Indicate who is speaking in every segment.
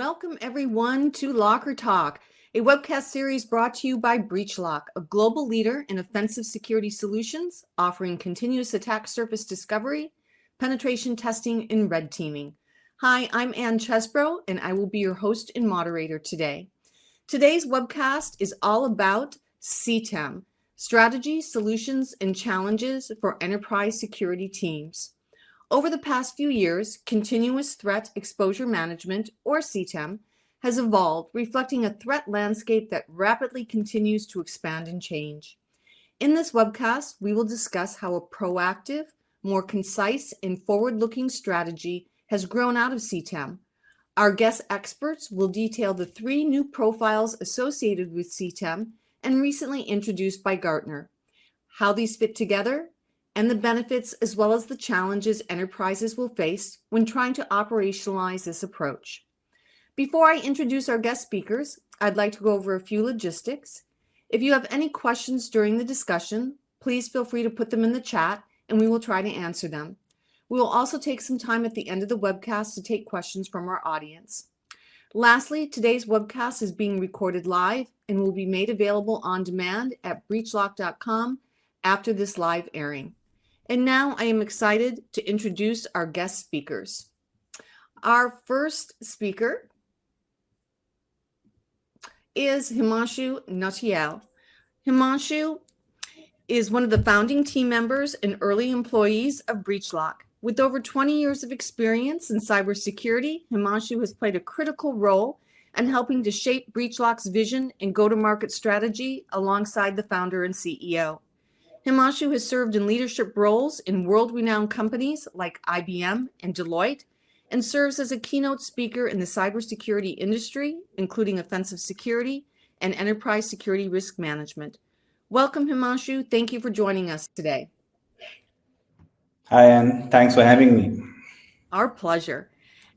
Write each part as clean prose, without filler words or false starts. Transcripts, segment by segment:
Speaker 1: Welcome everyone to Locker Talk, a webcast series brought to you by BreachLock, a global leader in offensive security solutions, offering continuous attack surface discovery, penetration testing, and red teaming. Hi, I'm Ann Chesbro, and I will be your host and moderator today. Today's webcast is all about CTEM, Strategy, Solutions, and Challenges for Enterprise Security Teams. Over the past few years, Continuous Threat Exposure Management, or CTEM, has evolved, reflecting a threat landscape that rapidly continues to expand and change. In this webcast, we will discuss how a proactive, more concise, and forward-looking strategy has grown out of CTEM. Our guest experts will detail the 3 new profiles associated with CTEM and recently introduced by Gartner, how these fit together, and the benefits as well as the challenges enterprises will face when trying to operationalize this approach. Before I introduce our guest speakers, I'd like to go over a few logistics. If you have any questions during the discussion, please feel free to put them in the chat and we will try to answer them. We will also take some time at the end of the webcast to take questions from our audience. Lastly, today's webcast is being recorded live and will be made available on demand at breachlock.com after this live airing. And now I am excited to introduce our guest speakers. Our first speaker is Himanshu Nautiyal. Himanshu is one of the founding team members and early employees of BreachLock. With over 20 years of experience in cybersecurity, Himanshu has played a critical role in helping to shape BreachLock's vision and go-to-market strategy alongside the founder and CEO. Himanshu has served in leadership roles in world-renowned companies like IBM and Deloitte, and serves as a keynote speaker in the cybersecurity industry, including offensive security and enterprise security risk management. Welcome, Himanshu. Thank you for joining us today.
Speaker 2: Hi, Ann. Thanks for having me.
Speaker 1: Our pleasure.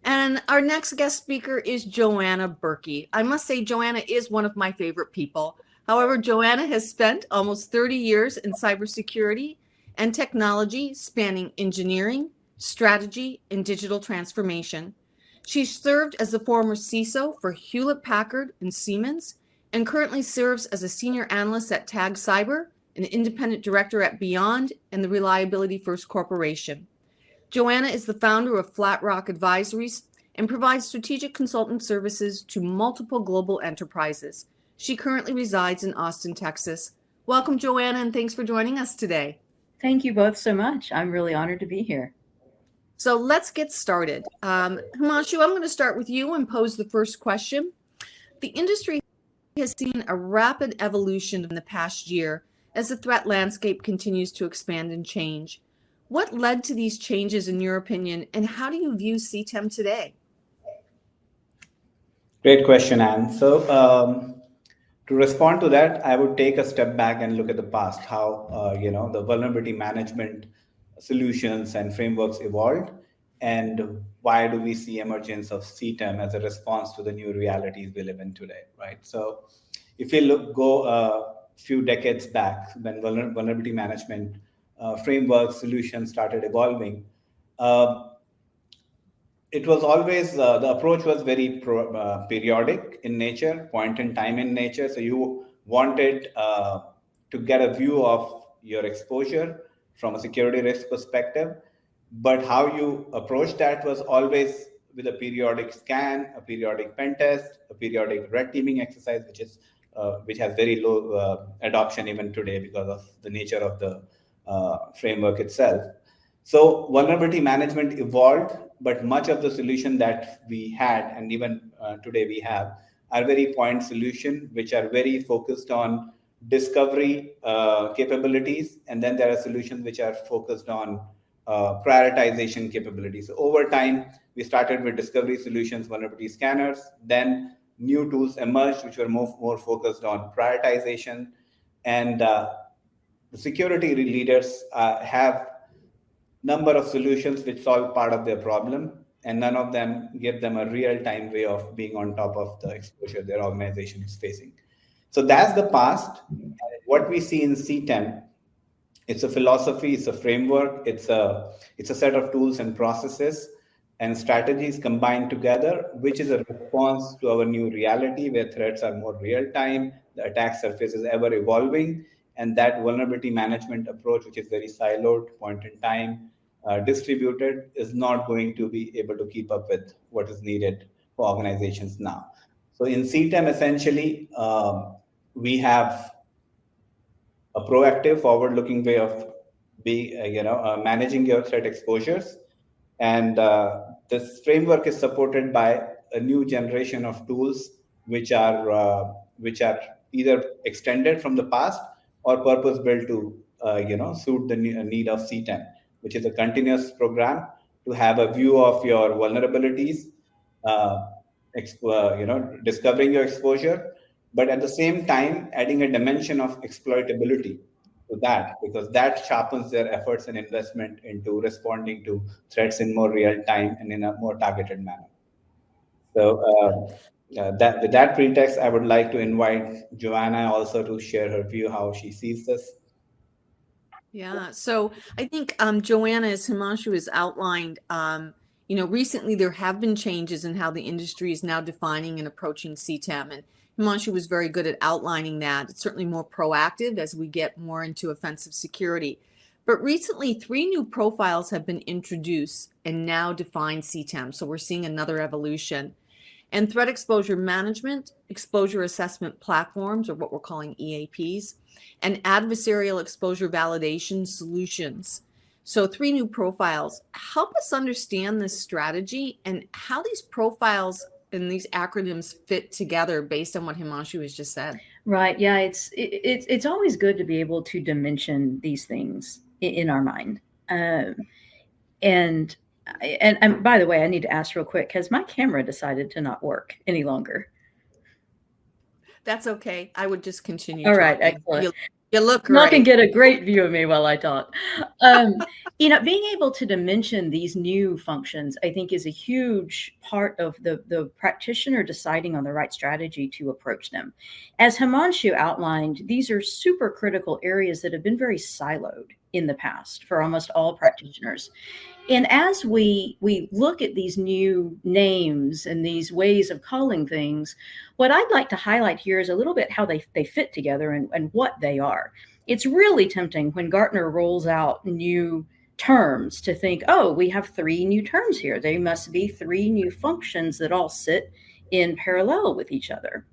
Speaker 1: And our next guest speaker is Joanna Burkey. I must say, Joanna is one of my favorite people. However, Joanna has spent almost 30 years in cybersecurity and technology, spanning engineering, strategy, and digital transformation. She served as the former CISO for Hewlett-Packard and Siemens, and currently serves as a senior analyst at TAG Cyber, an independent director at Beyond, and the Reliability First Corporation. Joanna is the founder of Flat Rock Advisories and provides strategic consultant services to multiple global enterprises. She currently resides in Austin, Texas. Welcome, Joanna, and thanks for joining us today.
Speaker 3: Thank you both so much. I'm really honored to be here.
Speaker 1: So let's get started. Himanshu, I'm going to start with you and pose the first question. The industry has seen a rapid evolution in the past year as the threat landscape continues to expand and change. What led to these changes in your opinion, and how do you view CTEM today?
Speaker 2: Great question, Ann. So to respond to that, I would take a step back and look at the past, how the vulnerability management solutions and frameworks evolved, and why do we see emergence of CTEM as a response to the new realities we live in today, right? So if you go a few decades back, when vulnerability management framework solutions started evolving, it was always, the approach was very periodic in nature, point in time in nature. So you wanted to get a view of your exposure from a security risk perspective, but how you approach that was always with a periodic scan, a periodic pen test, a periodic red teaming exercise, which has very low adoption even today because of the nature of the framework itself. So vulnerability management evolved, but much of the solution that we had, and even today we have, are very point solution, which are very focused on discovery capabilities. And then there are solutions which are focused on prioritization capabilities. So over time, we started with discovery solutions, vulnerability scanners, then new tools emerged, which were more focused on prioritization. And the security leaders have number of solutions which solve part of their problem, and none of them give them a real-time way of being on top of the exposure their organization is facing. So that's the past. What we see in CTEM, it's a philosophy, it's a framework, it's a set of tools and processes and strategies combined together, which is a response to our new reality where threats are more real time, the attack surface is ever evolving, and that vulnerability management approach, which is very siloed, point in time, distributed, is not going to be able to keep up with what is needed for organizations now. So in CTEM, essentially, we have a proactive, forward-looking way of managing your threat exposures. And this framework is supported by a new generation of tools, which are either extended from the past or purpose built to suit the need of CTEM, which is a continuous program to have a view of your vulnerabilities, uh, discovering your exposure, but at the same time adding a dimension of exploitability to that, because that sharpens their efforts and investment into responding to threats in more real time and in a more targeted manner. So that with that pretext, I would like to invite Joanna also to share her view how she sees this.
Speaker 1: Yeah, so I think Joanna, as Himanshu has outlined, recently there have been changes in how the industry is now defining and approaching CTEM, and Himanshu was very good at outlining that. It's certainly more proactive as we get more into offensive security. But recently, 3 new profiles have been introduced and now define CTEM, so we're seeing another evolution. And threat exposure management, exposure assessment platforms, or what we're calling EAPs, and adversarial exposure validation solutions. So 3 new profiles. Help us understand this strategy and how these profiles and these acronyms fit together based on what Himanshu has just said.
Speaker 3: Right. Yeah. It's always good to be able to dimension these things in our mind. And by the way, I need to ask real quick, has my camera decided to not work any longer?
Speaker 1: That's okay. I would just continue.
Speaker 3: All right,
Speaker 1: talking.
Speaker 3: excellent.
Speaker 1: You look
Speaker 3: Y'all
Speaker 1: great.
Speaker 3: can get a great view of me while I talk. Being able to dimension these new functions, I think, is a huge part of the practitioner deciding on the right strategy to approach them. As Himanshu outlined, these are super critical areas that have been very siloed in the past for almost all practitioners. And as we look at these new names and these ways of calling things, what I'd like to highlight here is a little bit how they fit together and what they are. It's really tempting when Gartner rolls out new terms to think, oh, we have 3 new terms here. They must be 3 new functions that all sit in parallel with each other.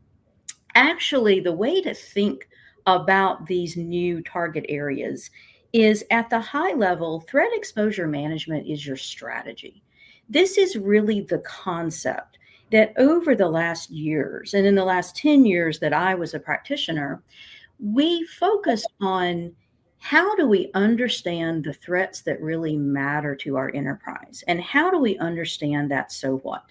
Speaker 3: Actually, the way to think about these new target areas is at the high level, threat exposure management is your strategy. This is really the concept that over the last years, and in the last 10 years that I was a practitioner, we focused on how do we understand the threats that really matter to our enterprise? And how do we understand that so what?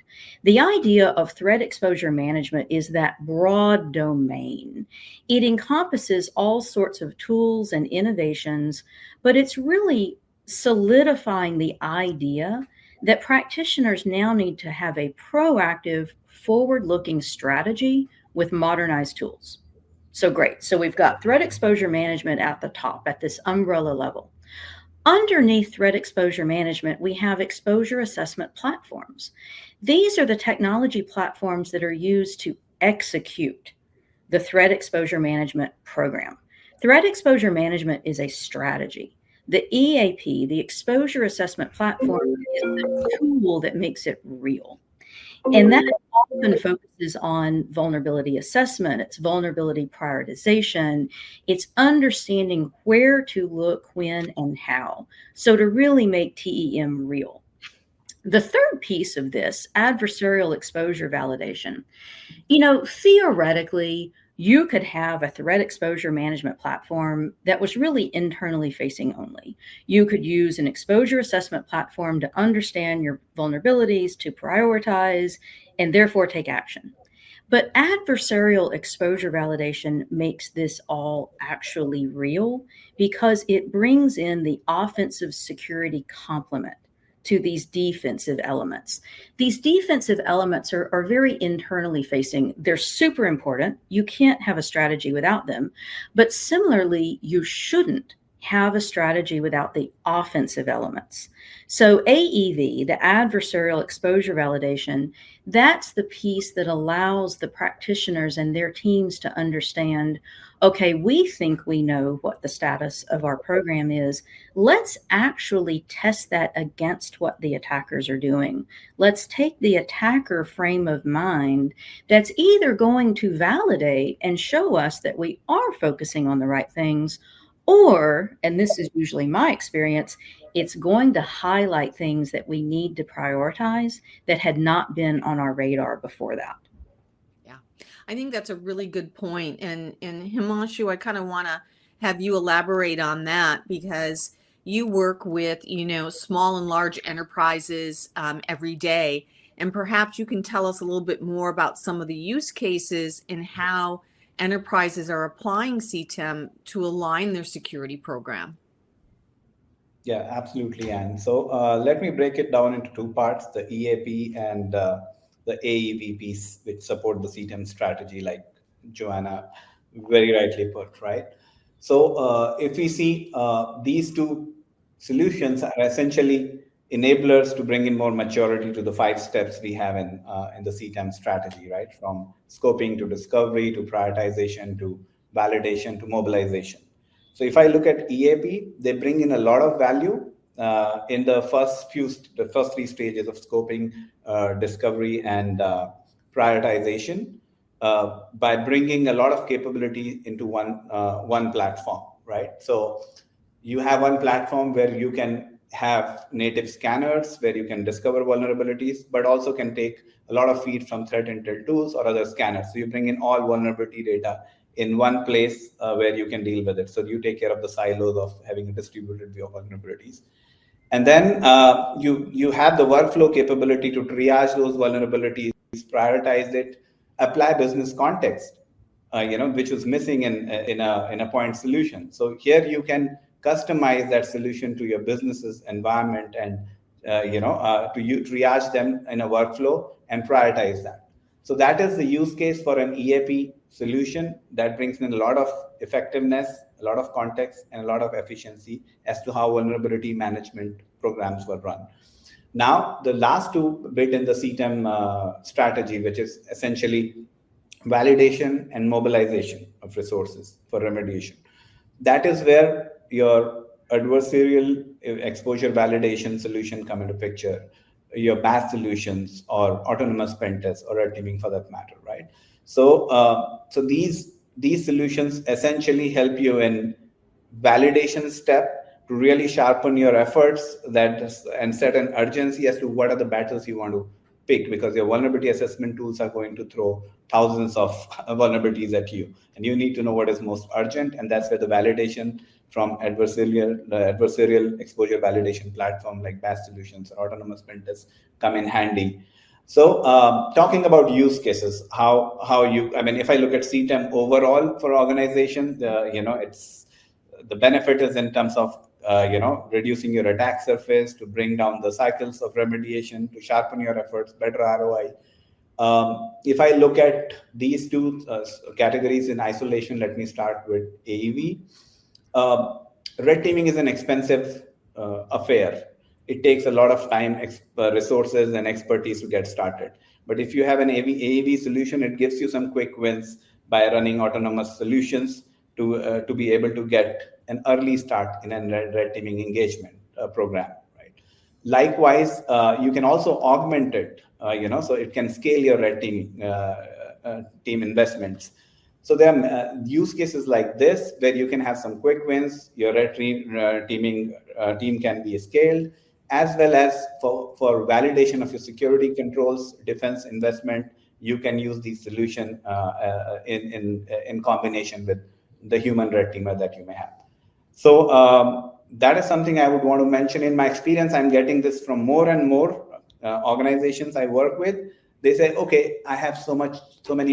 Speaker 3: The idea of threat exposure management is that broad domain. It encompasses all sorts of tools and innovations, but it's really solidifying the idea that practitioners now need to have a proactive, forward-looking strategy with modernized tools. So great. So we've got threat exposure management at the top, at this umbrella level. Underneath threat exposure management, we have exposure assessment platforms. These are the technology platforms that are used to execute the threat exposure management program. Threat exposure management is a strategy. The EAP, the exposure assessment platform, is the tool that makes it real. And that often focuses on vulnerability assessment, it's vulnerability prioritization, it's understanding where to look, when, and how. So to really make TEM real. The third piece of this, adversarial exposure validation. Theoretically, you could have a threat exposure management platform that was really internally facing only. You could use an exposure assessment platform to understand your vulnerabilities, to prioritize, and therefore take action. But adversarial exposure validation makes this all actually real because it brings in the offensive security complement to these defensive elements. These defensive elements are very internally facing. They're super important. You can't have a strategy without them. But similarly, you shouldn't have a strategy without the offensive elements. So AEV, the adversarial exposure validation, that's the piece that allows the practitioners and their teams to understand, okay, we think we know what the status of our program is. Let's actually test that against what the attackers are doing. Let's take the attacker frame of mind that's either going to validate and show us that we are focusing on the right things, or, and this is usually my experience, it's going to highlight things that we need to prioritize that had not been on our radar before that.
Speaker 1: Yeah, I think that's a really good point. And Himanshu, I kind of want to have you elaborate on that, because you work with, small and large enterprises every day. And perhaps you can tell us a little bit more about some of the use cases and how enterprises are applying CTEM to align their security program.
Speaker 2: Yeah, absolutely, Anne. So let me break it down into two parts, the EAP and the AEP piece, which support the CTEM strategy, like Joanna very rightly put, right? So if we see these two solutions are essentially enablers to bring in more maturity to the 5 steps we have in the CTEM strategy, right? From scoping to discovery to prioritization to validation to mobilization. So if I look at EAP, they bring in a lot of value in the first 3 stages of scoping, discovery, and prioritization by bringing a lot of capability into one platform, right? So you have one platform where you can have native scanners where you can discover vulnerabilities, but also can take a lot of feed from threat intel tools or other scanners. So you bring in all vulnerability data in one place where you can deal with it. So you take care of the silos of having a distributed view of vulnerabilities. And then you have the workflow capability to triage those vulnerabilities, prioritize it, apply business context, which was missing in a point solution. So here you can customize that solution to your business's environment and triage them in a workflow and prioritize that. So that is the use case for an EAP solution that brings in a lot of effectiveness, a lot of context, and a lot of efficiency as to how vulnerability management programs were run. Now, the last two bit in the CTEM strategy, which is essentially validation and mobilization of resources for remediation. That is where your adversarial exposure validation solution come into picture, your BAS solutions or autonomous pen tests or red teaming for that matter, right? So these solutions essentially help you in validation step to really sharpen your efforts and set an urgency as to what are the battles you want to pick, because your vulnerability assessment tools are going to throw thousands of vulnerabilities at you, and you need to know what is most urgent, and that's where the validation from adversarial exposure validation platform like BAS solutions or autonomous pen tests come in handy. So talking about use cases, if I look at CTEM overall for organization, it's the benefit is in terms of reducing your attack surface, to bring down the cycles of remediation, to sharpen your efforts, better ROI. If I look at these two categories in isolation, let me start with AEV. Red teaming is an expensive affair. It takes a lot of time, resources, and expertise to get started. But if you have an AEV solution, it gives you some quick wins by running autonomous solutions to be able to get an early start in a red teaming engagement program. Right. Likewise, you can also augment it. So it can scale your red teaming team investments. So there are use cases like this where you can have some quick wins. Your red teaming team can be scaled, as well as for validation of your security controls, defense investment. You can use these solution in combination with the human red teamer that you may have. So that is something I would want to mention. In my experience, I'm getting this from more and more organizations I work with. They say, okay, I have so many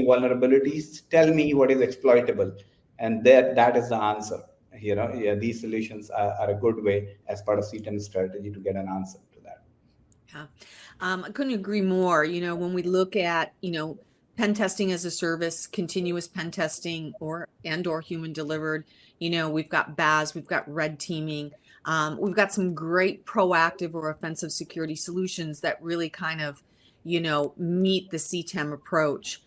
Speaker 2: vulnerabilities. Tell me what is exploitable. And that is the answer. These solutions are a good way as part of CTEM strategy to get an answer to that.
Speaker 1: Yeah, I couldn't agree more. When we look at, pen testing as a service, continuous pen testing, or human delivered. We've got BAS, we've got red teaming. We've got some great proactive or offensive security solutions that really kind of, meet the CTEM approach.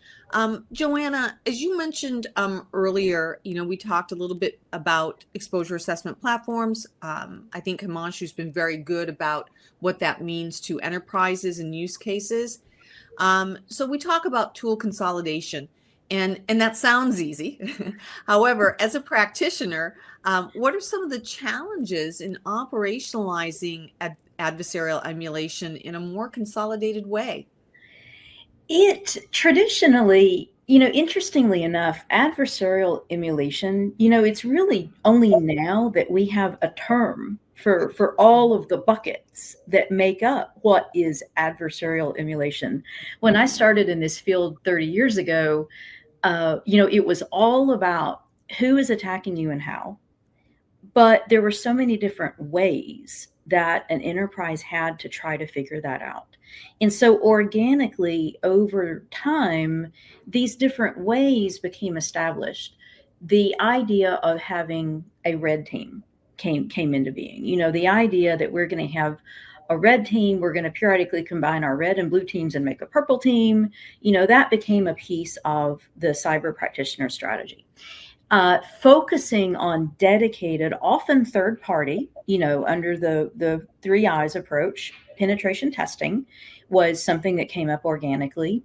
Speaker 1: Joanna, as you mentioned earlier, we talked a little bit about exposure assessment platforms. I think Himanshu's been very good about what that means to enterprises and use cases. So we talk about tool consolidation, and that sounds easy. However, as a practitioner, what are some of the challenges in operationalizing adversarial emulation in a more consolidated way?
Speaker 3: It traditionally, interestingly enough, adversarial emulation, it's really only now that we have a term for all of the buckets that make up what is adversarial emulation. When I started in this field 30 years ago, it was all about who is attacking you and how. But there were so many different ways that an enterprise had to try to figure that out. And so organically over time, these different ways became established. The idea of having a red team came into being. The idea that we're going to have a red team, we're going to periodically combine our red and blue teams and make a purple team, that became a piece of the cyber practitioner strategy. Focusing on dedicated, often third party, under the 3 I's approach, penetration testing was something that came up organically.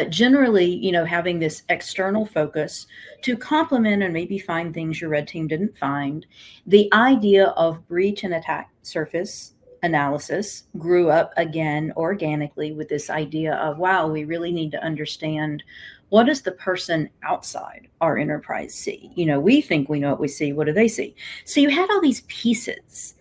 Speaker 3: Generally, having this external focus to complement and maybe find things your red team didn't find. The idea of breach and attack surface analysis grew up again organically with this idea of, wow, we really need to understand what does the person outside our enterprise see? We think we know what we see. What do they see? So you had all these pieces,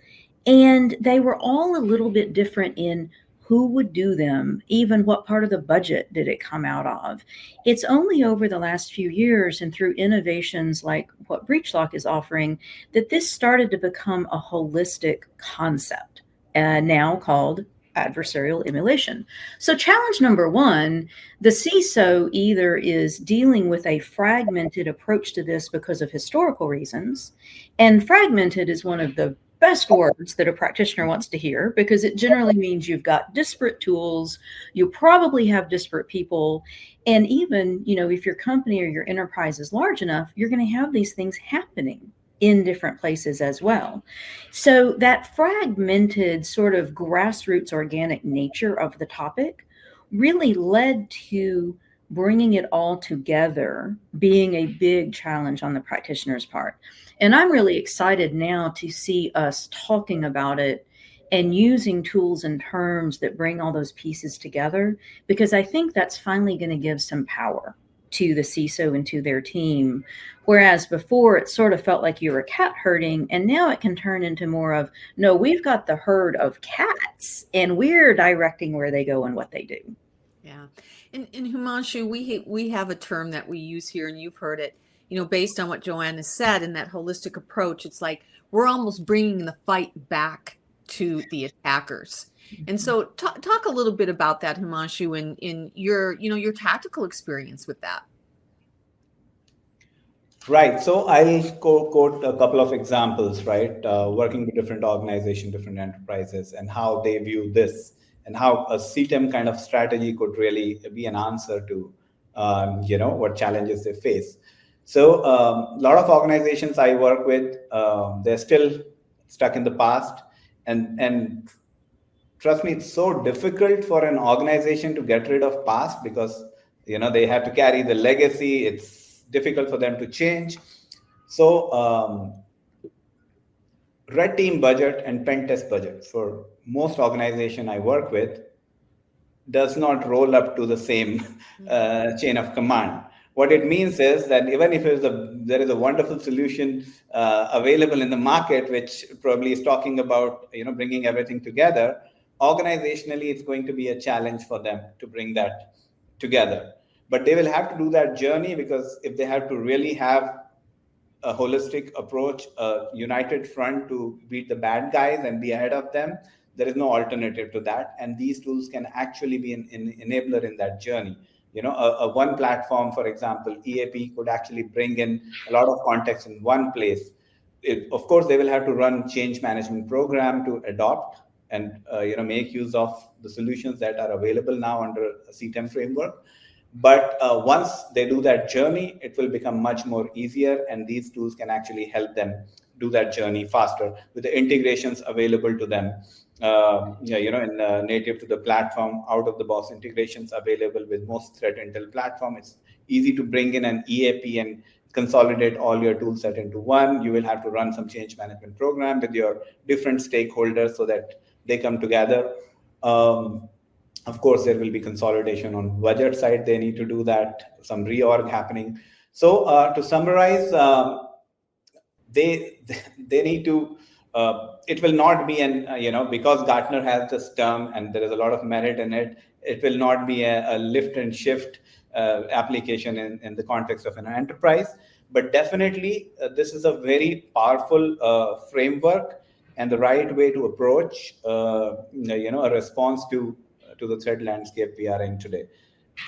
Speaker 3: and they were all a little bit different in who would do them, even what part of the budget did it come out of. It's only over the last few years and through innovations like what BreachLock is offering that this started to become a holistic concept, now called adversarial emulation. So challenge number one, the CISO either is dealing with a fragmented approach to this because of historical reasons, and fragmented is one of the best words that a practitioner wants to hear because it generally means you've got disparate tools, you probably have disparate people, and even, if your company or your enterprise is large enough, you're going to have these things happening in different places as well. So that fragmented sort of grassroots organic nature of the topic really led to bringing it all together being a big challenge on the practitioner's part. And I'm really excited now to see us talking about it and using tools and terms that bring all those pieces together, because I think that's finally going to give some power to the CISO and to their team. Whereas before it sort of felt like you were cat herding, and now it can turn into more of, no, we've got the herd of cats and we're directing where they go and what they do.
Speaker 1: Yeah. In Himanshu, we have a term that we use here, and you've heard it, based on what Joanna said in that holistic approach. It's like we're almost bringing the fight back to the attackers. And so talk a little bit about that, Himanshu, in your tactical experience with that.
Speaker 2: Right. So I'll quote a couple of examples, right? Working with different organizations, different enterprises, and how they view this, and how a CTEM kind of strategy could really be an answer to, what challenges they face. So a lot of organizations I work with, they're still stuck in the past, and trust me, it's so difficult for an organization to get rid of past because they have to carry the legacy. It's difficult for them to change. So red team budget and pen test budget for most organization I work with does not roll up to the same chain of command. What it means is that even if there is a wonderful solution available in the market, which probably is talking about bringing everything together, organizationally it's going to be a challenge for them to bring that together. But they will have to do that journey, because if they have to really have a holistic approach, a united front to beat the bad guys and be ahead of them, there is no alternative to that. And these tools can actually be an enabler in that journey. one platform, for example, EAP could actually bring in a lot of context in one place. Of course, they will have to run change management program to adopt and make use of the solutions that are available now under a CTEM framework. But once they do that journey, it will become much more easier, and these tools can actually help them do that journey faster with the integrations available to them. Native to the platform, out of the box integrations available with most threat intel platform. It's easy to bring in an EAP and consolidate all your tool set into one. You will have to run some change management program with your different stakeholders so that they come together. Of course, there will be consolidation on budget side. They need to do that, some reorg happening. So to summarize, they need to, it will not be because Gartner has this term and there is a lot of merit in it, it will not be a lift and shift application in the context of an enterprise. But definitely, this is a very powerful framework and the right way to approach, a response to the threat landscape we are in today.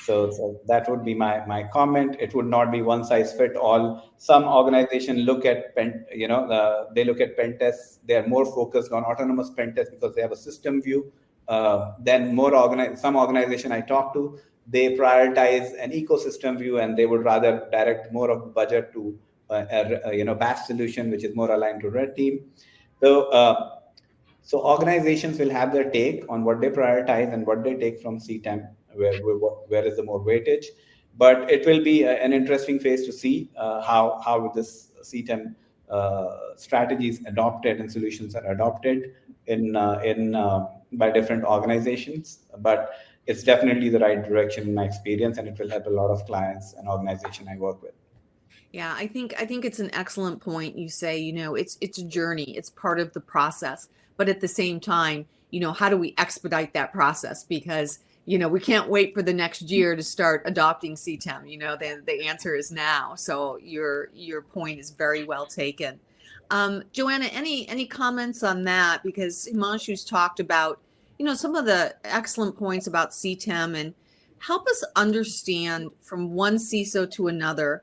Speaker 2: So that would be my comment. It would not be one size fit all. Some organization look at they look at pen tests. They are more focused on autonomous pen tests because they have a system view. Then some organization I talk to, they prioritize an ecosystem view, and they would rather direct more of the budget to batch solution, which is more aligned to red team. So organizations will have their take on what they prioritize and what they take from CTEM, where is the more weightage. But it will be an interesting phase to see how this CTEM strategies adopted and solutions are adopted by different organizations. But it's definitely the right direction in my experience, and it will help a lot of clients and organizations I work with.
Speaker 1: Yeah, I think it's an excellent point. You say, it's a journey, it's part of the process, but at the same time, how do we expedite that process? Because, we can't wait for the next year to start adopting CTEM. The answer is now. So your point is very well taken. Joanna, any comments on that? Because Himanshu's talked about, some of the excellent points about CTEM, and help us understand from one CISO to another,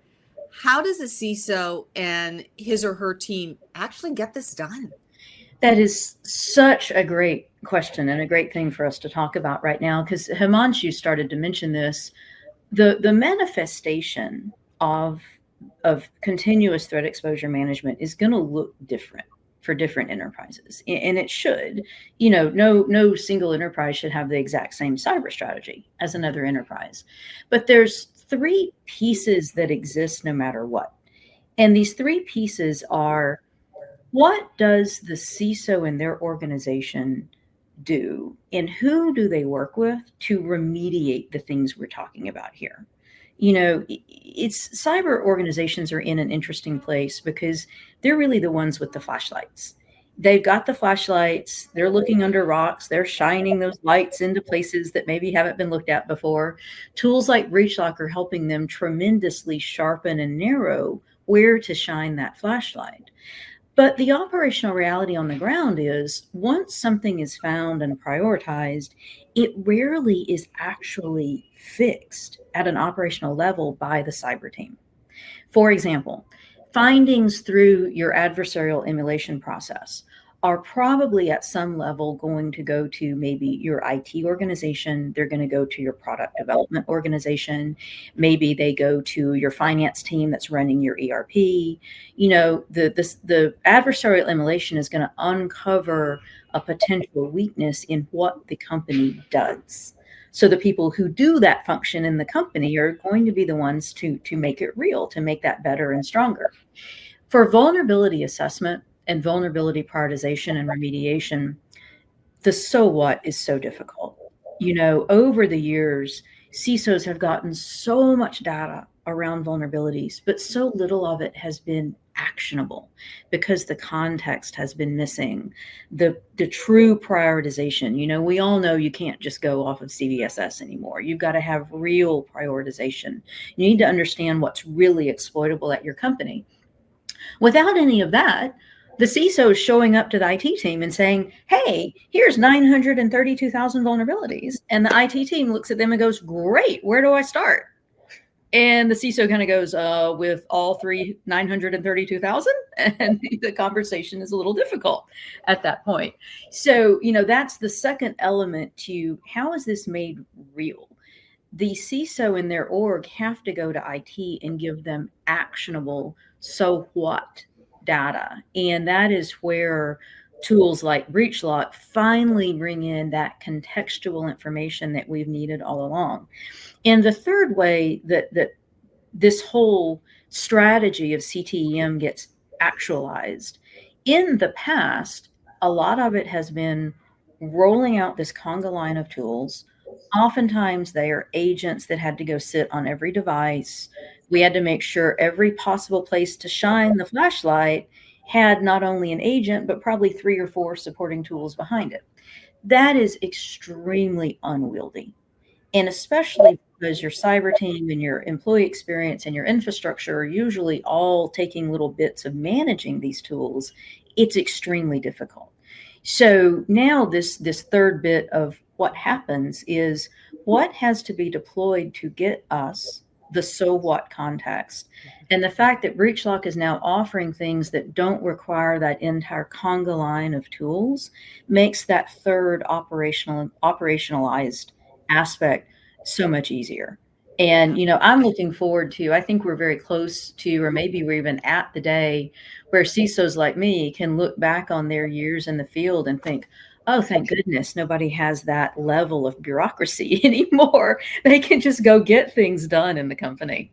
Speaker 1: how does a CISO and his or her team actually get this done?
Speaker 3: That is such a great question and a great thing for us to talk about right now, because Himanshu started to mention this. The manifestation of continuous threat exposure management is going to look different for different enterprises, and it should. No single enterprise should have the exact same cyber strategy as another enterprise, but there's 3 pieces that exist no matter what. And these 3 pieces are: what does the CISO and their organization do, and who do they work with to remediate the things we're talking about here? It's cyber organizations are in an interesting place because they're really the ones with the flashlights. They've got the flashlights, they're looking under rocks, they're shining those lights into places that maybe haven't been looked at before. Tools like BreachLock are helping them tremendously sharpen and narrow where to shine that flashlight. But the operational reality on the ground is, once something is found and prioritized, it rarely is actually fixed at an operational level by the cyber team. For example, findings through your adversarial emulation process are probably at some level going to go to maybe your IT organization. They're going to go to your product development organization. Maybe they go to your finance team that's running your ERP. The adversarial emulation is going to uncover a potential weakness in what the company does. So the people who do that function in the company are going to be the ones to make it real, to make that better and stronger. For vulnerability assessment and vulnerability prioritization and remediation, the so what is so difficult. Over the years, CISOs have gotten so much data around vulnerabilities, but so little of it has been actionable because the context has been missing. The true prioritization, we all know you can't just go off of CVSS anymore. You've got to have real prioritization. You need to understand what's really exploitable at your company. Without any of that, the CISO is showing up to the IT team and saying, hey, here's 932,000 vulnerabilities. And the IT team looks at them and goes, great, where do I start? And the CISO kind of goes, with all 932,000. And the conversation is a little difficult at that point. So, that's the second element to how is this made real? The CISO in their org have to go to IT and give them actionable, so what data. And that is where tools like BreachLock finally bring in that contextual information that we've needed all along. And the third way that this whole strategy of CTEM gets actualized, in the past, a lot of it has been rolling out this conga line of tools. Oftentimes they are agents that had to go sit on every device. We had to make sure every possible place to shine the flashlight had not only an agent, but probably 3 or 4 supporting tools behind it. That is extremely unwieldy. And especially because your cyber team and your employee experience and your infrastructure are usually all taking little bits of managing these tools, it's extremely difficult. So now this third bit of what happens is what has to be deployed to get us the so what context. And the fact that BreachLock is now offering things that don't require that entire conga line of tools makes that third operationalized aspect so much easier. And, I'm looking forward to, I think we're very close to, or maybe we're even at the day where CISOs like me can look back on their years in the field and think, oh, thank goodness nobody has that level of bureaucracy anymore. They can just go get things done in the company.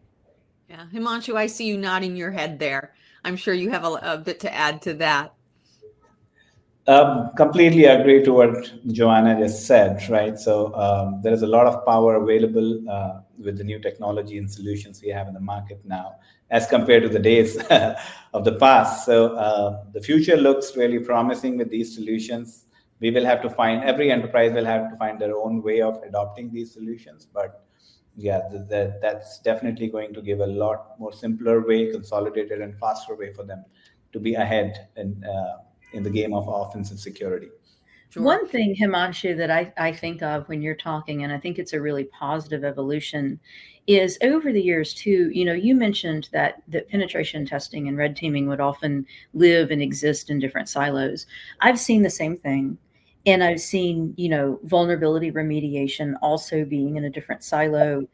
Speaker 1: Yeah. Himanshu, I see you nodding your head there. I'm sure you have a bit to add to that.
Speaker 2: Completely agree to what Joanna just said, right? So there is a lot of power available with the new technology and solutions we have in the market now, as compared to the days of the past. So the future looks really promising with these solutions. We will have to find, every enterprise will have to find their own way of adopting these solutions. But yeah, that's definitely going to give a lot more simpler way, consolidated and faster way for them to be ahead in the game of offensive security.
Speaker 1: Sure.
Speaker 3: One thing, Himanshu, that I think of when you're talking, and I think it's a really positive evolution, is over the years too, you mentioned that penetration testing and red teaming would often live and exist in different silos. I've seen the same thing. And I've seen, vulnerability remediation also being in a different silo.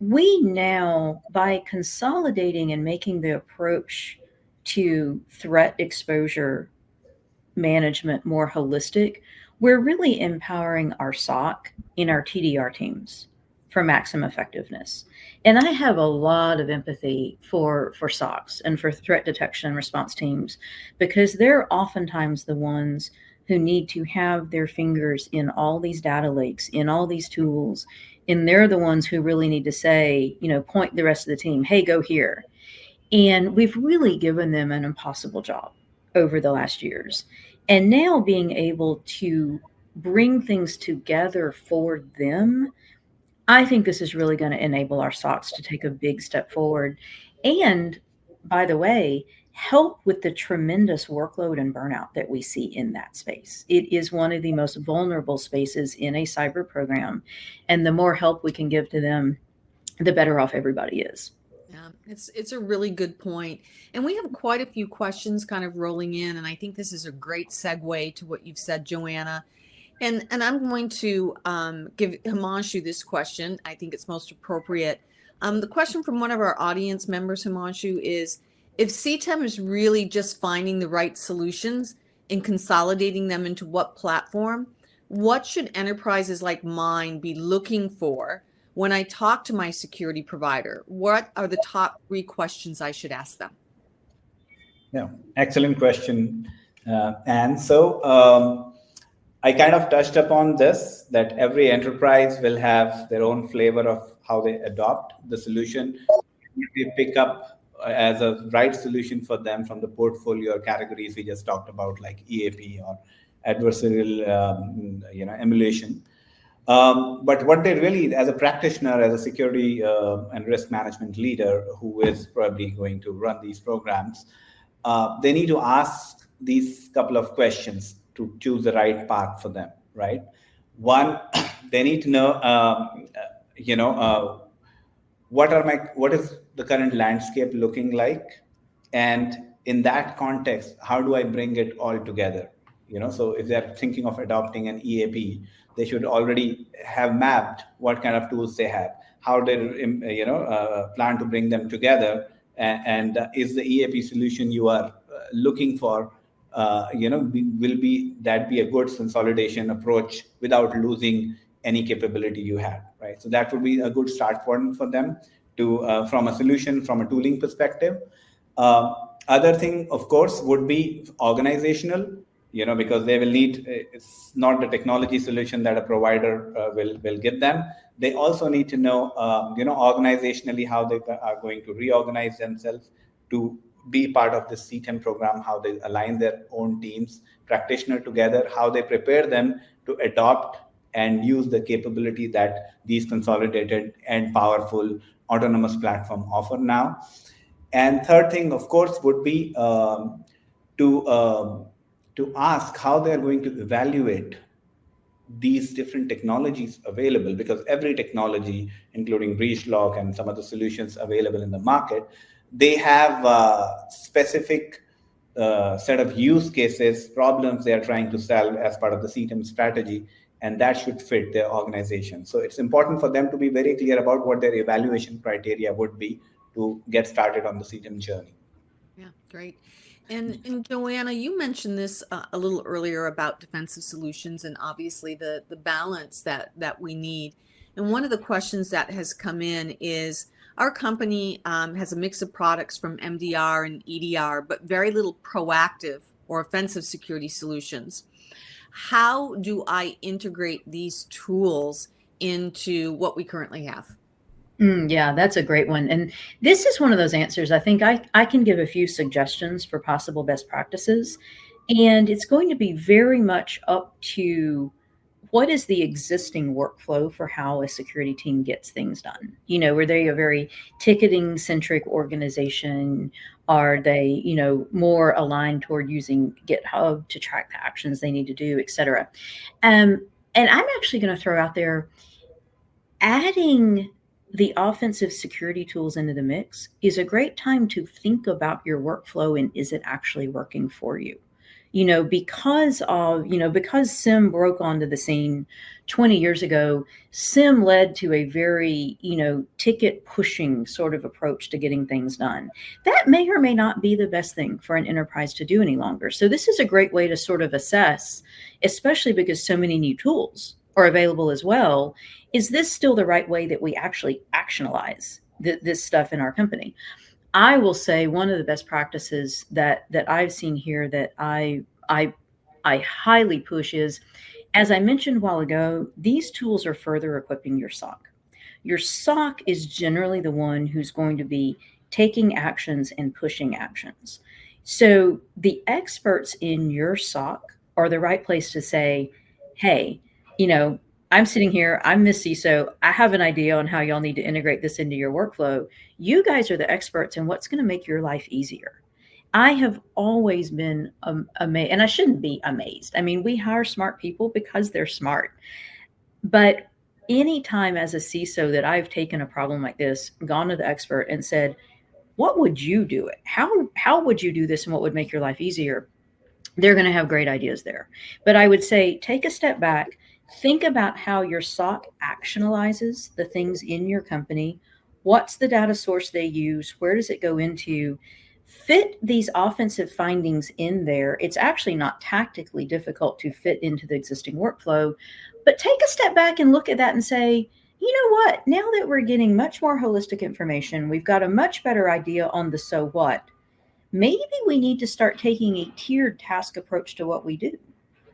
Speaker 3: We now, by consolidating and making the approach to threat exposure management more holistic, we're really empowering our SOC and our TDR teams for maximum effectiveness. And I have a lot of empathy for SOCs and for threat detection and response teams, because they're oftentimes the ones who need to have their fingers in all these data lakes, in all these tools. And they're the ones who really need to say, point the rest of the team, hey, go here. And we've really given them an impossible job over the last years. And now being able to bring things together for them, I think this is really going to enable our SOCs to take a big step forward. And by the way, help with the tremendous workload and burnout that we see in that space. It is one of the most vulnerable spaces in a cyber program. And the more help we can give to them, the better off everybody is.
Speaker 1: Yeah, it's a really good point. And we have quite a few questions kind of rolling in. And I think this is a great segue to what you've said, Joanna. And I'm going to give Himanshu this question. I think it's most appropriate. The question from one of our audience members, Himanshu, is if CTEM is really just finding the right solutions and consolidating them into what platform, what should enterprises like mine be looking for when I talk to my security provider? What are the top 3 questions I should ask them?
Speaker 2: Yeah, excellent question. And so I kind of touched upon this, that every enterprise will have their own flavor of how they adopt the solution. They pick up as a right solution for them from the portfolio or categories we just talked about, like EAP or adversarial emulation. But what they really, as a practitioner, as a security and risk management leader who is probably going to run these programs, they need to ask these couple of questions to choose the right path for them, right? One, they need to know, what is the current landscape looking like, and in that context, how do I bring it all together? So if they're thinking of adopting an EAP, they should already have mapped what kind of tools they have, how they plan to bring them together, and is the EAP solution you are looking for, will be a good consolidation approach without losing any capability you have, right? So that would be a good start point for them to from a solution, from a tooling perspective. Other thing, of course, would be organizational, because they will need, it's not the technology solution that a provider will give them. They also need to know, organizationally, how they are going to reorganize themselves to be part of the CTEM program, how they align their own teams, practitioner together, how they prepare them to adopt and use the capability that these consolidated and powerful autonomous platform offer now. And third thing, of course, would be to ask how they are going to evaluate these different technologies available, because every technology, including breach lock and some of the solutions available in the market, they have a specific set of use cases, problems they are trying to solve as part of the CTEM strategy, and that should fit their organization. So it's important for them to be very clear about what their evaluation criteria would be to get started on the CTEM journey.
Speaker 1: Yeah, great. And Joanna, you mentioned this a little earlier about defensive solutions and obviously the balance that we need. And one of the questions that has come in is, our company has a mix of products from MDR and EDR, but very little proactive or offensive security solutions. How do I integrate these tools into what we currently have?
Speaker 3: Yeah, that's a great one. And this is one of those answers. I think I can give a few suggestions for possible best practices. And it's going to be very much up to what is the existing workflow for how a security team gets things done. Were they a very ticketing centric organization? Are they, more aligned toward using GitHub to track the actions they need to do, et cetera? And I'm actually going to throw out there, adding the offensive security tools into the mix is a great time to think about your workflow and is it actually working for you? Because SIEM broke onto the scene 20 years ago, SIEM led to a very, ticket pushing sort of approach to getting things done. That may or may not be the best thing for an enterprise to do any longer. So this is a great way to sort of assess, especially because so many new tools are available as well. Is this still the right way that we actually actionalize this stuff in our company? I will say one of the best practices that I've seen here that I highly push is, as I mentioned a while ago, these tools are further equipping your SOC. Your SOC is generally the one who's going to be taking actions and pushing actions. So the experts in your SOC are the right place to say, hey, I'm sitting here, I'm Miss CISO, I have an idea on how y'all need to integrate this into your workflow. You guys are the experts in what's going to make your life easier. I have always been amazed, and I shouldn't be amazed. I mean, we hire smart people because they're smart. But anytime as a CISO that I've taken a problem like this, gone to the expert and said, what would you do it? How would you do this and what would make your life easier? They're going to have great ideas there. But I would say, take a step back. Think about how your SOC actionalizes the things in your company. What's the data source they use? Where does it go into? Fit these offensive findings in there. It's actually not tactically difficult to fit into the existing workflow, but take a step back and look at that and say, you know what? Now that we're getting much more holistic information, we've got a much better idea on the so what. Maybe we need to start taking a tiered task approach to what we do.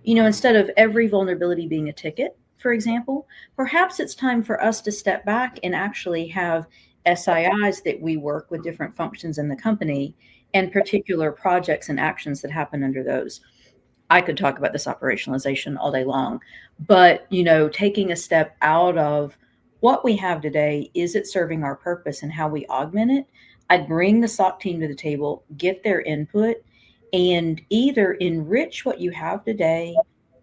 Speaker 3: Instead of every vulnerability being a ticket, for example, perhaps it's time for us to step back and actually have SIIs that we work with different functions in the company and particular projects and actions that happen under those. I could talk about this operationalization all day long, but, taking a step out of what we have today, is it serving our purpose and how we augment it? I'd bring the SOC team to the table, get their input, and either enrich what you have today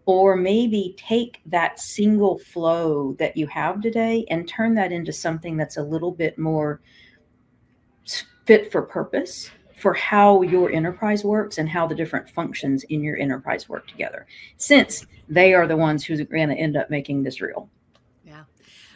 Speaker 3: or maybe take that single flow that you have today and turn that into something that's a little bit more fit for purpose for how your enterprise works and how the different functions in your enterprise work together, since they are the ones who's going to end up making this real.
Speaker 1: Yeah.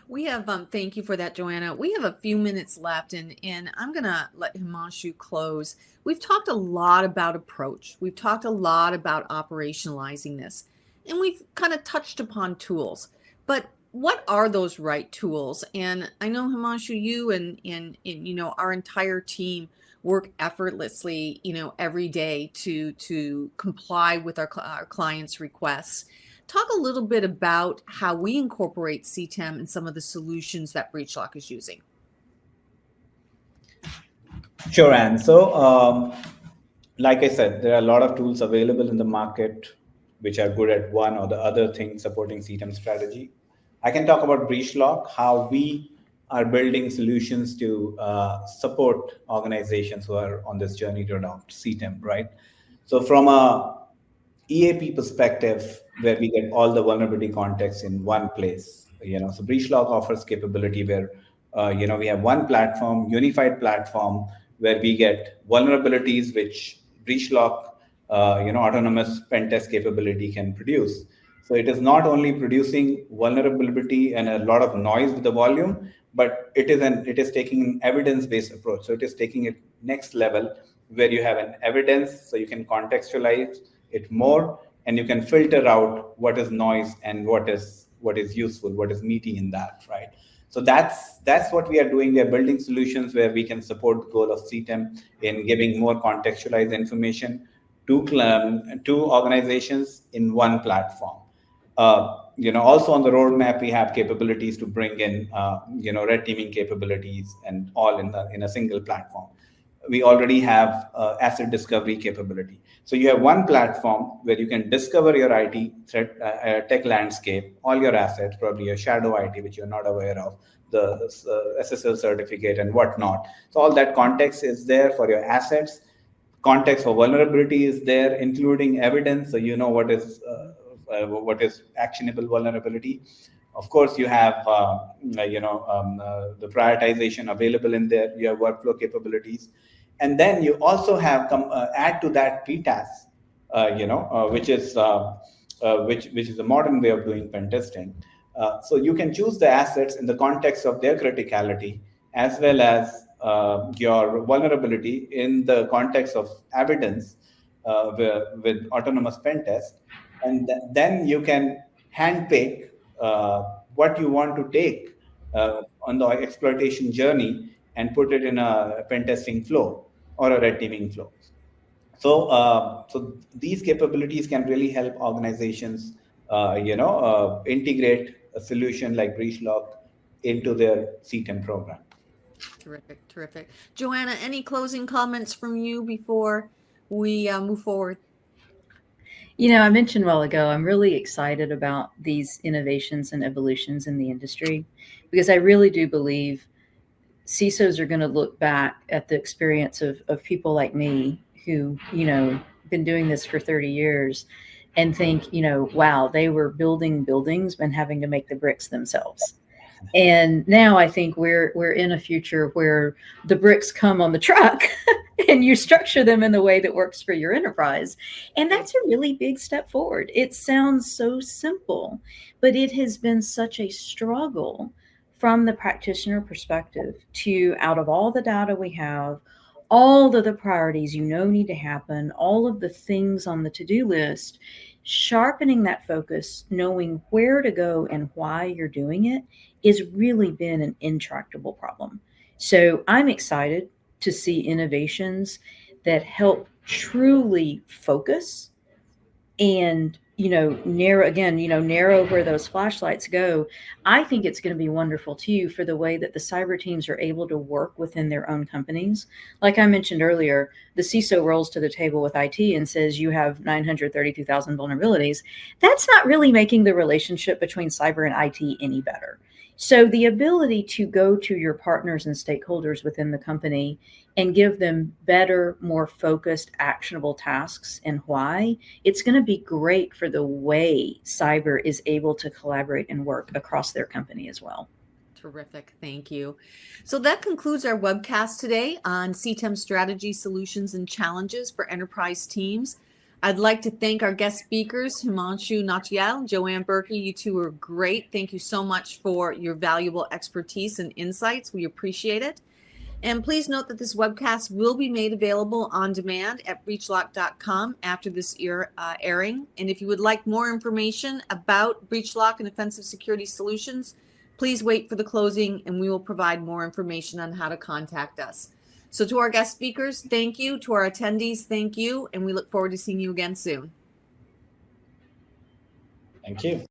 Speaker 1: We have, thank you for that, Joanna. We have a few minutes left, and I'm going to let Himanshu close. We've talked a lot about approach. We've talked a lot about operationalizing this, and we've kind of touched upon tools. But what are those right tools? And I know, Himanshu, you and you know, our entire team work effortlessly, you know, every day to comply with our clients' requests. Talk a little bit about how we incorporate CTEM and some of the solutions that BreachLock is using.
Speaker 2: Sure, Anne. So, like I said, there are a lot of tools available in the market which are good at one or the other thing supporting CTEM strategy. I can talk about BreachLock, how we are building solutions to support organizations who are on this journey to adopt CTEM, right? So from a EAP perspective, where we get all the vulnerability context in one place, you know, so BreachLock offers capability where, you know, we have one platform, unified platform, where we get vulnerabilities which BreachLock, you know, autonomous pen test capability can produce. So it is not only producing vulnerability and a lot of noise with the volume, but it is taking an evidence-based approach. So it is taking it next level where you have an evidence, so you can contextualize it more, and you can filter out what is noise and what is useful, what is meaty in that, right? So that's what we are doing. We are building solutions where we can support the goal of CTEM in giving more contextualized information to organizations in one platform. You know, also on the roadmap, we have capabilities to bring in, you know, red teaming capabilities and all in a single platform. We already have asset discovery capability. So you have one platform where you can discover your IT threat tech landscape, all your assets, probably your shadow IT, which you're not aware of, the SSL certificate and whatnot. So all that context is there for your assets. Context for vulnerability is there, including evidence, so you know what is actionable vulnerability. Of course, you have the prioritization available in there. You have workflow capabilities, and then you also have add to that PTAS, which is a modern way of doing pen testing. So you can choose the assets in the context of their criticality, as well as your vulnerability in the context of evidence with autonomous pen test, and then you can handpick what you want to take on the exploitation journey and put it in a pen testing flow or a red teaming flow. So these capabilities can really help organizations, integrate a solution like BreachLock into their CTEM program.
Speaker 1: Terrific, terrific. Joanna, any closing comments from you before we move forward?
Speaker 3: You know, I mentioned a while ago, I'm really excited about these innovations and evolutions in the industry, because I really do believe CISOs are going to look back at the experience of people like me who, you know, been doing this for 30 years and think, you know, wow, they were building buildings and having to make the bricks themselves. And now I think we're in a future where the bricks come on the truck and you structure them in the way that works for your enterprise. And that's a really big step forward. It sounds so simple, but it has been such a struggle from the practitioner perspective to, out of all the data we have, all of the priorities you know need to happen, all of the things on the to-do list, sharpening that focus, knowing where to go and why you're doing it, has really been an intractable problem. So I'm excited to see innovations that help truly focus and, you know, narrow where those flashlights go. I think it's going to be wonderful too for the way that the cyber teams are able to work within their own companies. Like I mentioned earlier, the CISO rolls to the table with IT and says, you have 932,000 vulnerabilities. That's not really making the relationship between cyber and IT any better. So the ability to go to your partners and stakeholders within the company and give them better, more focused, actionable tasks and why, it's going to be great for the way cyber is able to collaborate and work across their company as well.
Speaker 1: Terrific. Thank you. So that concludes our webcast today on CTEM strategy, solutions, and challenges for enterprise teams. I'd like to thank our guest speakers, Himanshu Nachial and Joanna Burkey. You two were great. Thank you so much for your valuable expertise and insights. We appreciate it. And please note that this webcast will be made available on demand at breachlock.com after this airing. And if you would like more information about BreachLock and offensive security solutions, please wait for the closing and we will provide more information on how to contact us. So to our guest speakers, thank you. To our attendees, thank you. And we look forward to seeing you again soon.
Speaker 2: Thank you.